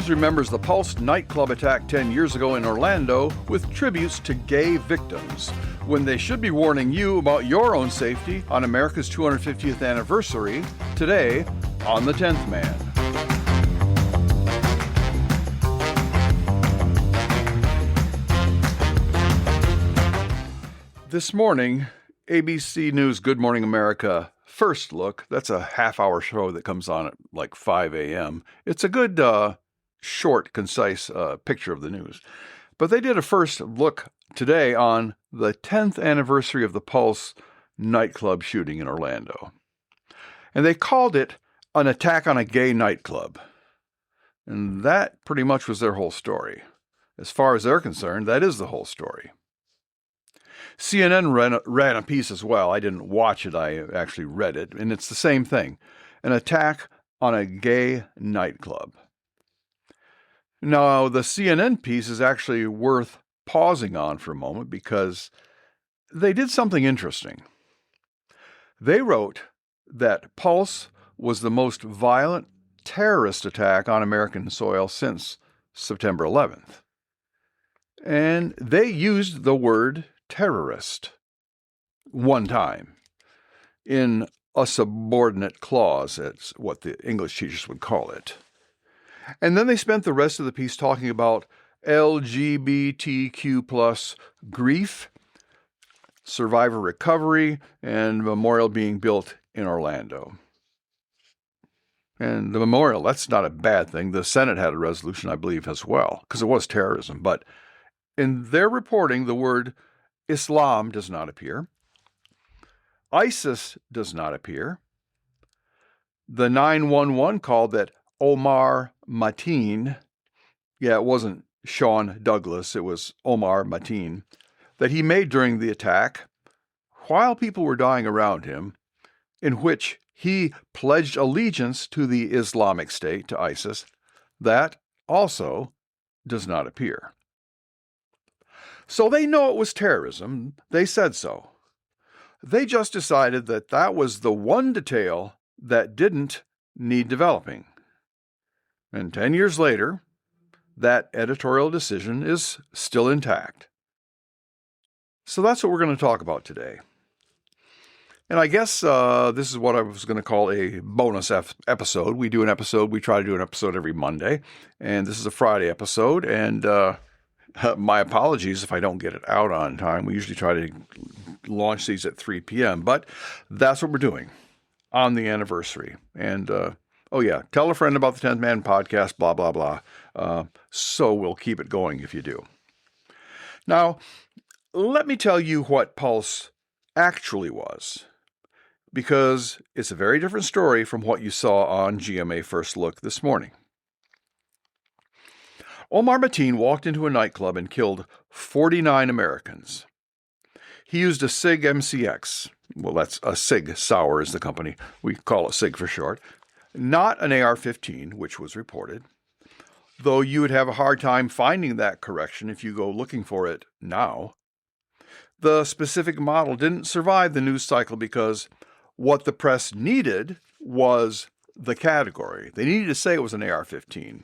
News remembers the Pulse nightclub attack 10 years ago in Orlando with tributes to gay victims, when they should be warning you about your own safety on America's 250th anniversary, today on The 10th Man. This morning, ABC News Good Morning America First Look. That's a half-hour show that comes on at like 5 a.m. It's a good, short, concise picture of the news. But they did a first look today on the 10th anniversary of the Pulse nightclub shooting in Orlando. And they called it an attack on a gay nightclub. And that pretty much was their whole story. As far as they're concerned, that is the whole story. CNN ran a piece as well. I didn't watch it, I actually read it, and it's the same thing. An attack on a gay nightclub. Now, the CNN piece is actually worth pausing on for a moment because they did something interesting. They wrote that Pulse was the most violent terrorist attack on American soil since September 11th. And they used the word terrorist one time in a subordinate clause, that's what the English teachers would call it. And then they spent the rest of the piece talking about LGBTQ plus grief, survivor recovery, and memorial being built in Orlando. And the memorial, that's not a bad thing. The Senate had a resolution, I believe, as well, because it was terrorism. But in their reporting, the word Islam does not appear. ISIS does not appear. The 911 call that Omar Mateen, it wasn't Sean Douglas, it was Omar Mateen, that he made during the attack while people were dying around him, in which he pledged allegiance to the Islamic State, to ISIS, that also does not appear. So they know it was terrorism. They said so. They just decided that that was the one detail that didn't need developing. And 10 years later, that editorial decision is still intact. So that's what we're going to talk about today. And I guess this is what I was going to call a bonus episode. We try to do an episode every Monday. And this is a Friday episode. And my apologies if I don't get it out on time. We usually try to launch these at 3 p.m., but that's what we're doing on the anniversary. And, tell a friend about the 10th Man podcast, blah, blah, blah. So we'll keep it going if you do. Now, let me tell you what Pulse actually was, because it's a very different story from what you saw on GMA First Look this morning. Omar Mateen walked into a nightclub and killed 49 Americans. He used a SIG MCX. Well, that's a SIG Sauer is the company. We call it SIG for short. Not an AR-15, which was reported, though you would have a hard time finding that correction if you go looking for it now. The specific model didn't survive the news cycle because what the press needed was the category. They needed to say it was an AR-15.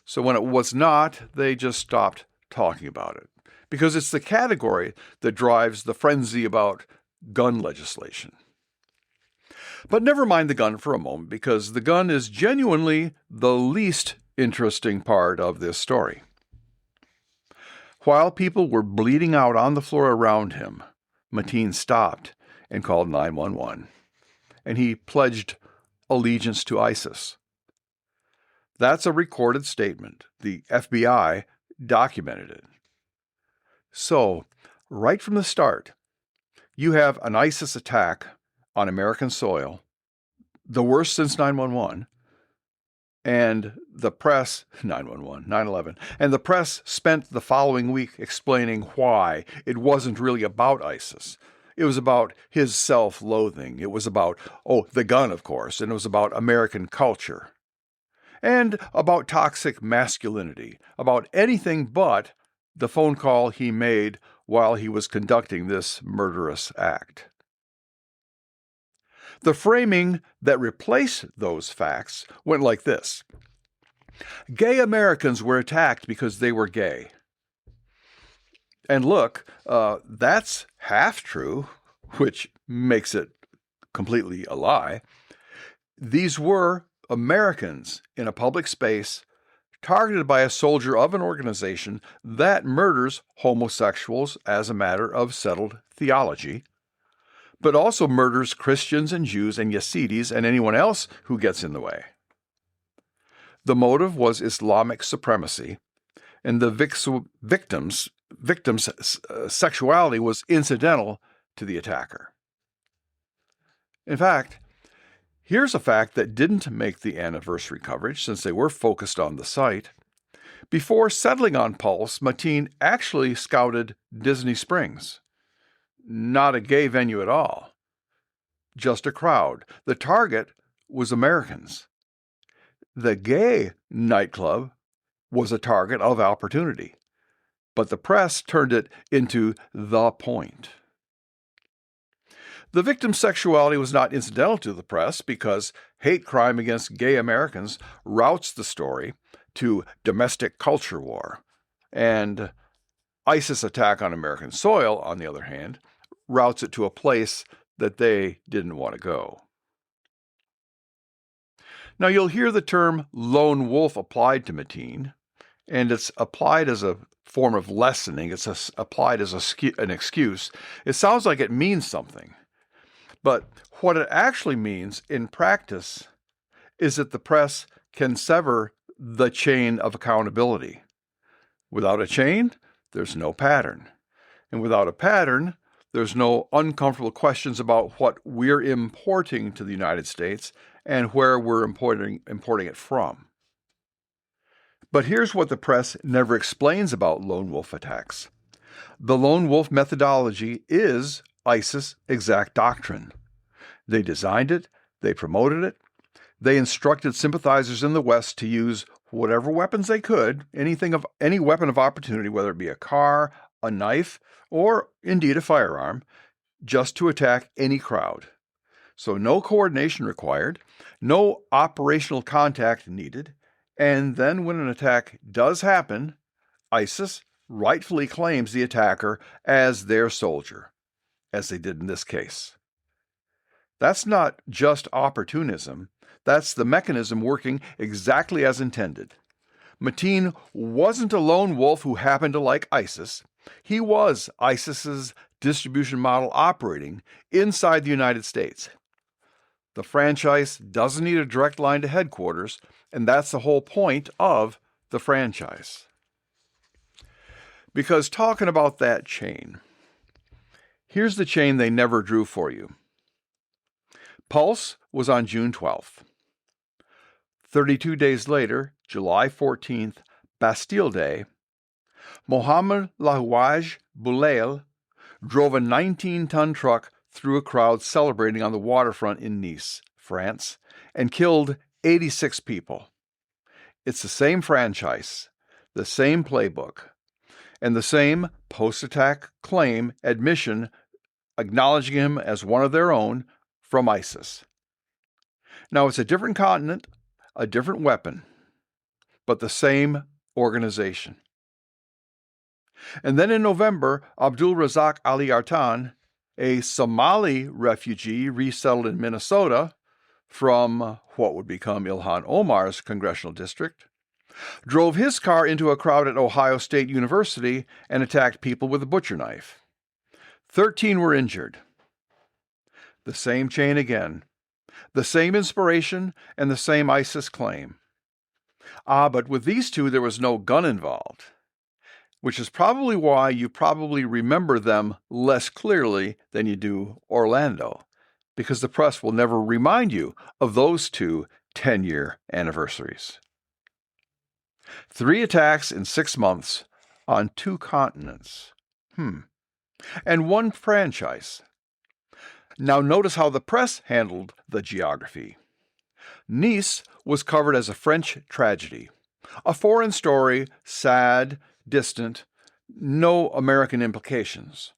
So when it was not, they just stopped talking about it, because it's the category that drives the frenzy about gun legislation. But never mind the gun for a moment, because the gun is genuinely the least interesting part of this story. While people were bleeding out on the floor around him, Mateen stopped and called 911, and he pledged allegiance to ISIS. That's a recorded statement. The FBI documented it. So, right from the start, you have an ISIS attack on American soil, the worst since 9/11, and the press, 9/11, and the press spent the following week explaining why it wasn't really about ISIS. It was about his self-loathing. It was about, the gun, of course, and it was about American culture. And about toxic masculinity, about anything but the phone call he made while he was conducting this murderous act. The framing that replaced those facts went like this. Gay Americans were attacked because they were gay. And look, that's half true, which makes it completely a lie. These were Americans in a public space targeted by a soldier of an organization that murders homosexuals as a matter of settled theology, but also murders Christians and Jews and Yazidis and anyone else who gets in the way. The motive was Islamic supremacy, and the victim's sexuality was incidental to the attacker. In fact, here's a fact that didn't make the anniversary coverage since they were focused on the site. Before settling on Pulse, Mateen actually scouted Disney Springs. Not a gay venue at all, just a crowd. The target was Americans. The gay nightclub was a target of opportunity, but the press turned it into the point. The victim's sexuality was not incidental to the press because hate crime against gay Americans routes the story to domestic culture war, and ISIS attack on American soil, on the other hand, routes it to a place that they didn't want to go. Now you'll hear the term lone wolf applied to Mateen, and it's applied as a form of lessening. It's applied as an excuse. It sounds like it means something. But what it actually means in practice is that the press can sever the chain of accountability. Without a chain, there's no pattern. And without a pattern, there's no uncomfortable questions about what we're importing to the United States and where we're importing it from. But here's what the press never explains about lone wolf attacks. The lone wolf methodology is ISIS' exact doctrine. They designed it, they promoted it, they instructed sympathizers in the West to use whatever weapons they could, any weapon of opportunity, whether it be a car, a knife, or indeed a firearm, just to attack any crowd. So no coordination required, no operational contact needed, and then when an attack does happen, ISIS rightfully claims the attacker as their soldier, as they did in this case. That's not just opportunism, that's the mechanism working exactly as intended. Mateen wasn't a lone wolf who happened to like ISIS. He was ISIS's distribution model operating inside the United States. The franchise doesn't need a direct line to headquarters, and that's the whole point of the franchise. Because talking about that chain, here's the chain they never drew for you. Pulse was on June 12th. 32 days later, July 14th, Bastille Day, Mohamed Lahouaj Boulel drove a 19-ton truck through a crowd celebrating on the waterfront in Nice, France, and killed 86 people. It's the same franchise, the same playbook, and the same post-attack claim admission acknowledging him as one of their own from ISIS. Now, it's a different continent, a different weapon, but the same organization. And then in November, Abdul Razak Ali Artan, a Somali refugee resettled in Minnesota from what would become Ilhan Omar's congressional district, drove his car into a crowd at Ohio State University and attacked people with a butcher knife. 13 were injured. The same chain again. The same inspiration and the same ISIS claim. But with these two, there was no gun involved, which is probably why you probably remember them less clearly than you do Orlando, because the press will never remind you of those two 10-year anniversaries. 3 attacks in 6 months on 2 continents. And 1 franchise. Now notice how the press handled the geography. Nice was covered as a French tragedy, a foreign story, sad, distant, no American implications.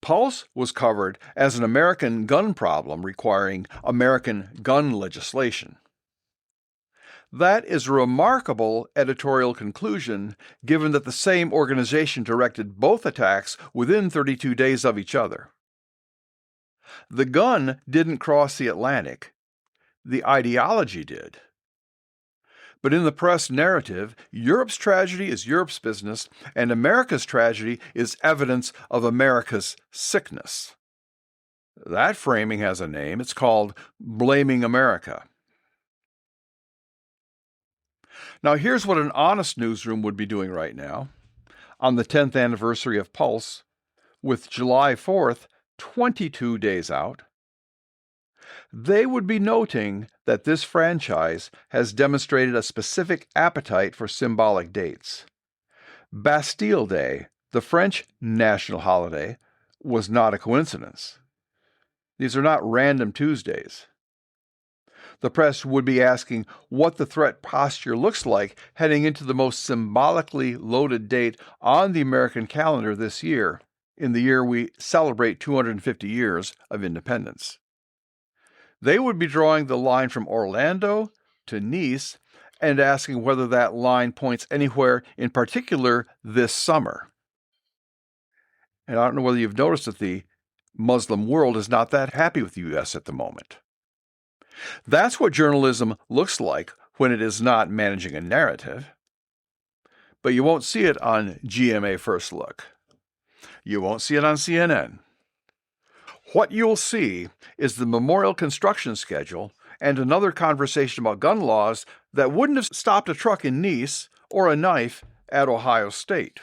Pulse was covered as an American gun problem requiring American gun legislation. That is a remarkable editorial conclusion, given that the same organization directed both attacks within 32 days of each other. The gun didn't cross the Atlantic. The ideology did. But in the press narrative, Europe's tragedy is Europe's business, and America's tragedy is evidence of America's sickness. That framing has a name. It's called blaming America. Now, here's what an honest newsroom would be doing right now, on the 10th anniversary of Pulse, with July 4th, 22 days out. They would be noting that this franchise has demonstrated a specific appetite for symbolic dates. Bastille Day, the French national holiday, was not a coincidence. These are not random Tuesdays. The press would be asking what the threat posture looks like heading into the most symbolically loaded date on the American calendar this year, in the year we celebrate 250 years of independence. They would be drawing the line from Orlando to Nice and asking whether that line points anywhere in particular this summer. And I don't know whether you've noticed that the Muslim world is not that happy with the U.S. at the moment. That's what journalism looks like when it is not managing a narrative. But you won't see it on GMA First Look. You won't see it on CNN. What you'll see is the memorial construction schedule and another conversation about gun laws that wouldn't have stopped a truck in Nice or a knife at Ohio State.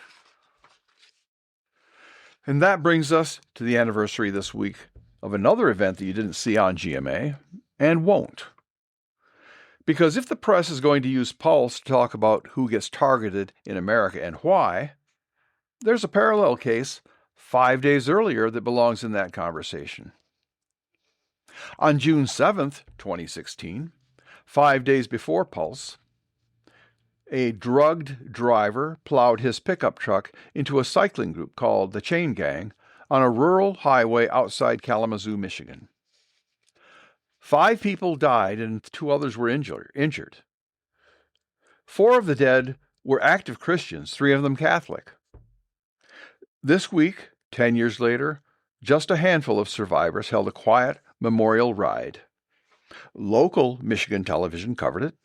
And that brings us to the anniversary this week of another event that you didn't see on GMA and won't. Because if the press is going to use Pulse to talk about who gets targeted in America and why, there's a parallel case 5 days earlier that belongs in that conversation. On June 7th, 2016, 5 days before Pulse, a drugged driver plowed his pickup truck into a cycling group called the Chain Gang on a rural highway outside Kalamazoo, Michigan. 5 people died and 2 others were injured. 4 of the dead were active Christians, 3 of them Catholic. This week, 10 years later, just a handful of survivors held a quiet memorial ride. Local Michigan television covered it,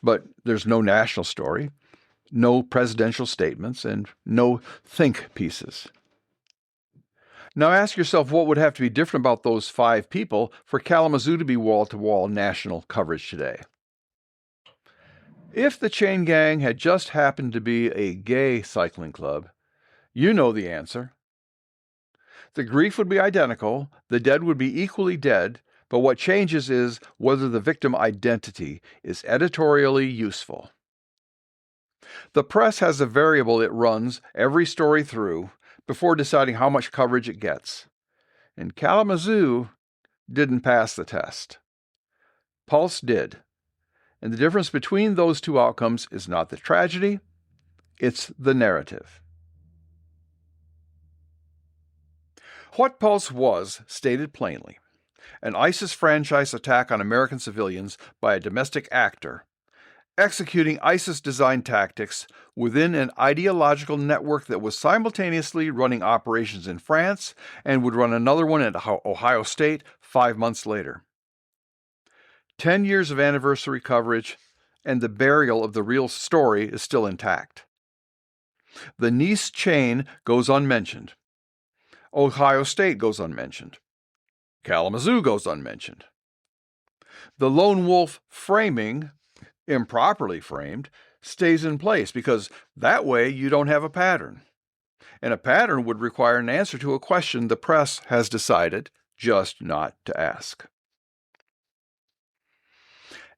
but there's no national story, no presidential statements, and no think pieces. Now ask yourself what would have to be different about those 5 people for Kalamazoo to be wall-to-wall national coverage today. If the Chain Gang had just happened to be a gay cycling club, you know the answer. The grief would be identical, the dead would be equally dead, but what changes is whether the victim identity is editorially useful. The press has a variable it runs every story through before deciding how much coverage it gets. And Kalamazoo didn't pass the test. Pulse did. And the difference between those 2 outcomes is not the tragedy, it's the narrative. What Pulse was, stated plainly, an ISIS franchise attack on American civilians by a domestic actor, executing ISIS-designed tactics within an ideological network that was simultaneously running operations in France and would run another one at Ohio State 5 months later. 10 years of anniversary coverage, and the burial of the real story is still intact. The Nice chain goes unmentioned. Ohio State goes unmentioned. Kalamazoo goes unmentioned. The lone wolf framing, improperly framed, stays in place because that way you don't have a pattern. And a pattern would require an answer to a question the press has decided just not to ask.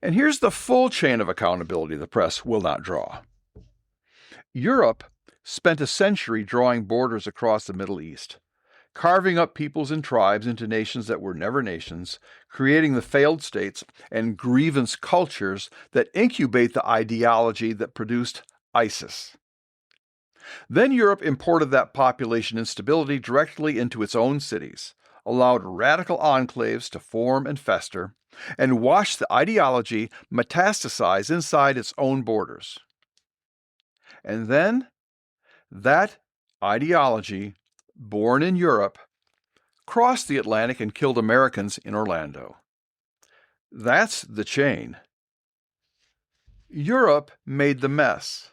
And here's the full chain of accountability the press will not draw. Europe spent a century drawing borders across the Middle East, carving up peoples and tribes into nations that were never nations, creating the failed states and grievance cultures that incubate the ideology that produced ISIS. Then Europe imported that population instability directly into its own cities, allowed radical enclaves to form and fester, and watched the ideology metastasize inside its own borders. And then that ideology, born in Europe, crossed the Atlantic and killed Americans in Orlando. That's the chain. Europe made the mess.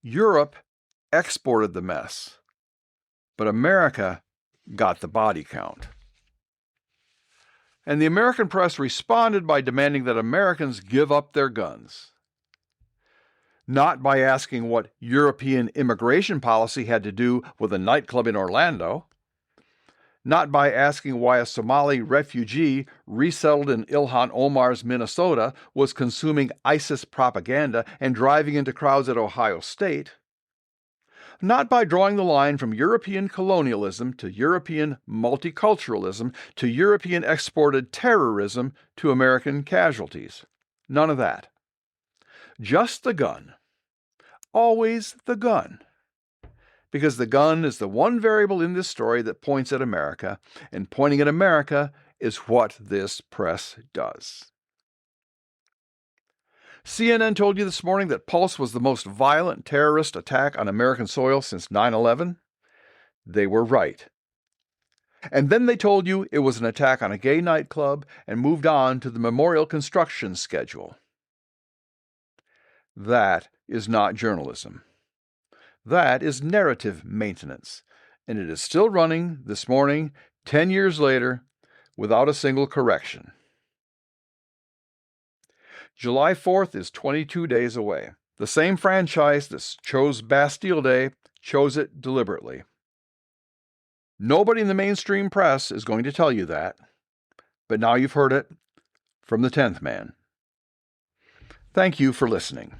Europe exported the mess. But America got the body count. And the American press responded by demanding that Americans give up their guns. Not by asking what European immigration policy had to do with a nightclub in Orlando. Not by asking why a Somali refugee resettled in Ilhan Omar's Minnesota was consuming ISIS propaganda and driving into crowds at Ohio State. Not by drawing the line from European colonialism to European multiculturalism to European exported terrorism to American casualties. None of that. Just the gun. Always the gun. Because the gun is the one variable in this story that points at America, and pointing at America is what this press does. CNN told you this morning that Pulse was the most violent terrorist attack on American soil since 9/11. They were right. And then they told you it was an attack on a gay nightclub and moved on to the memorial construction schedule. That is not journalism. That is narrative maintenance, and it is still running this morning, 10 years later, without a single correction. July 4th is 22 days away. The same franchise that chose Bastille Day chose it deliberately. Nobody in the mainstream press is going to tell you that, but now you've heard it from the 10th man. Thank you for listening.